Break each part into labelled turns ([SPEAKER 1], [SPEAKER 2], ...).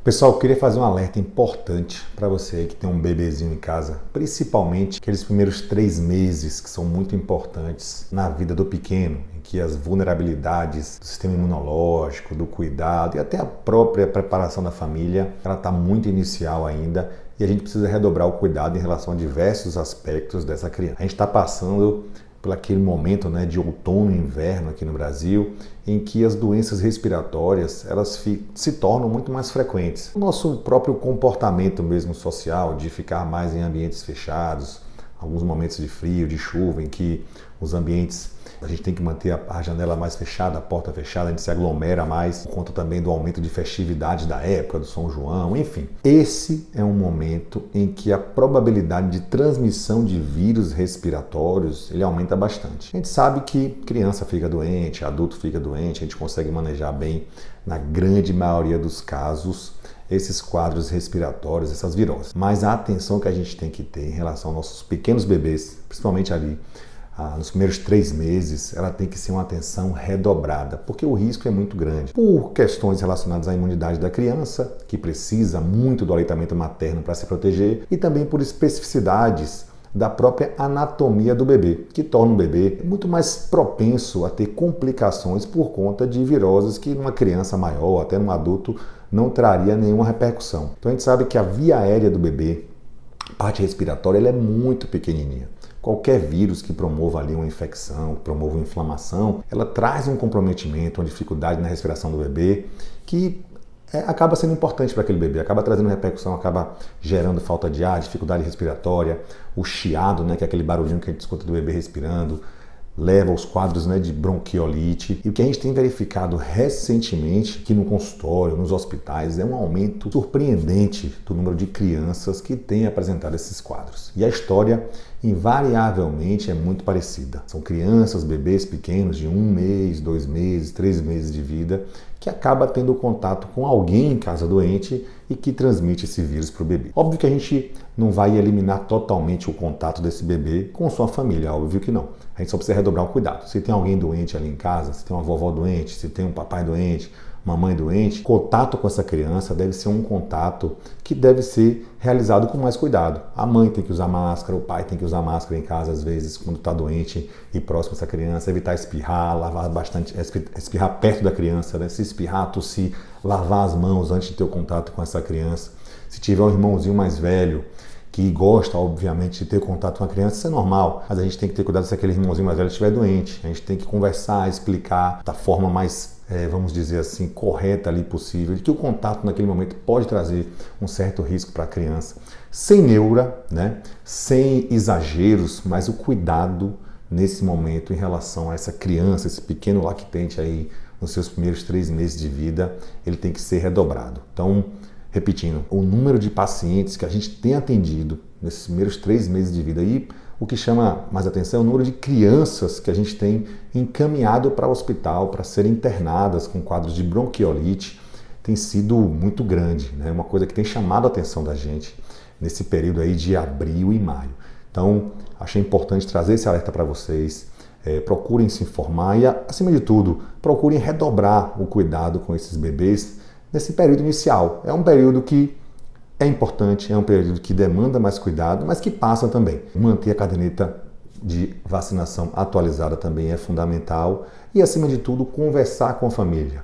[SPEAKER 1] Pessoal, eu queria fazer um alerta importante para você aí que tem um bebezinho em casa, principalmente aqueles primeiros 3 meses que são muito importantes na vida do pequeno, em que as vulnerabilidades do sistema imunológico, do cuidado e até a própria preparação da família, ela está muito inicial ainda e a gente precisa redobrar o cuidado em relação a diversos aspectos dessa criança. A gente está passando por aquele momento, de outono e inverno aqui no Brasil, em que as doenças respiratórias elas se tornam muito mais frequentes. O nosso próprio comportamento mesmo social, de ficar mais em ambientes fechados, alguns momentos de frio, de chuva, em que os ambientes, a gente tem que manter a janela mais fechada, a porta fechada, a gente se aglomera mais, por conta também do aumento de festividade da época, do São João, enfim. Esse é um momento em que a probabilidade de transmissão de vírus respiratórios, ele aumenta bastante. A gente sabe que criança fica doente, adulto fica doente, a gente consegue manejar bem, na grande maioria dos casos, esses quadros respiratórios, essas viroses. Mas a atenção que a gente tem que ter em relação aos nossos pequenos bebês, principalmente ali nos primeiros 3 meses, ela tem que ser uma atenção redobrada, porque o risco é muito grande. Por questões relacionadas à imunidade da criança, que precisa muito do aleitamento materno para se proteger, e também por especificidades da própria anatomia do bebê, que torna o bebê muito mais propenso a ter complicações por conta de viroses que numa criança maior, até num adulto, não traria nenhuma repercussão. Então a gente sabe que a via aérea do bebê, a parte respiratória, ela é muito pequenininha. Qualquer vírus que promova ali uma infecção, que promova uma inflamação, ela traz um comprometimento, uma dificuldade na respiração do bebê que acaba sendo importante para aquele bebê, acaba trazendo repercussão, acaba gerando falta de ar, dificuldade respiratória, o chiado, que é aquele barulhinho que a gente escuta do bebê respirando, leva aos quadros de bronquiolite. E o que a gente tem verificado recentemente aqui no consultório, nos hospitais, é um aumento surpreendente do número de crianças que têm apresentado esses quadros. E a história, invariavelmente, é muito parecida. São crianças, bebês pequenos de 1 mês, 2 meses, 3 meses de vida, que acaba tendo contato com alguém em casa doente e que transmite esse vírus para o bebê. Óbvio que a gente não vai eliminar totalmente o contato desse bebê com sua família, óbvio que não. A gente só precisa redobrar o cuidado. Se tem alguém doente ali em casa, se tem uma vovó doente, se tem um papai doente, mamãe doente, contato com essa criança deve ser um contato que deve ser realizado com mais cuidado. A mãe tem que usar máscara, o pai tem que usar máscara em casa, às vezes, quando está doente e próximo a essa criança, evitar espirrar, lavar bastante, espirrar perto da criança, se espirrar, tossir, lavar as mãos antes de ter o contato com essa criança. Se tiver um irmãozinho mais velho, que gosta, obviamente, de ter contato com a criança, isso é normal, mas a gente tem que ter cuidado se aquele irmãozinho mais velho estiver doente. A gente tem que conversar, explicar da forma mais, vamos dizer assim, correta ali possível, de que o contato naquele momento pode trazer um certo risco para a criança. Sem neura, sem exageros, mas o cuidado nesse momento em relação a essa criança, esse pequeno lactente aí nos seus primeiros 3 meses de vida, ele tem que ser redobrado. Então, repetindo, o número de pacientes que a gente tem atendido nesses primeiros 3 meses de vida e o que chama mais atenção é o número de crianças que a gente tem encaminhado para o hospital para serem internadas com quadros de bronquiolite tem sido muito grande, uma coisa que tem chamado a atenção da gente nesse período aí de abril e maio. Então, achei importante trazer esse alerta para vocês. Procurem se informar e, acima de tudo, procurem redobrar o cuidado com esses bebês nesse período inicial. É um período que é importante, é um período que demanda mais cuidado, mas que passa também. Manter a caderneta de vacinação atualizada também é fundamental e, acima de tudo, conversar com a família.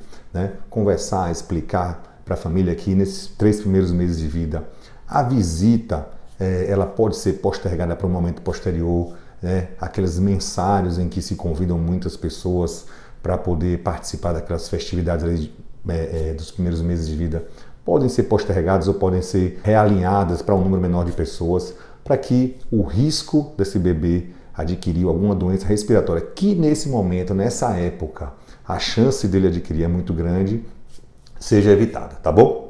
[SPEAKER 1] Conversar, explicar para a família que nesses 3 primeiros meses de vida a visita ela pode ser postergada para um momento posterior, aqueles mensários em que se convidam muitas pessoas para poder participar daquelas festividades ali dos primeiros meses de vida podem ser postergadas ou podem ser realinhadas para um número menor de pessoas para que o risco desse bebê adquirir alguma doença respiratória, que nesse momento, nessa época, a chance dele adquirir é muito grande, seja evitada, tá bom?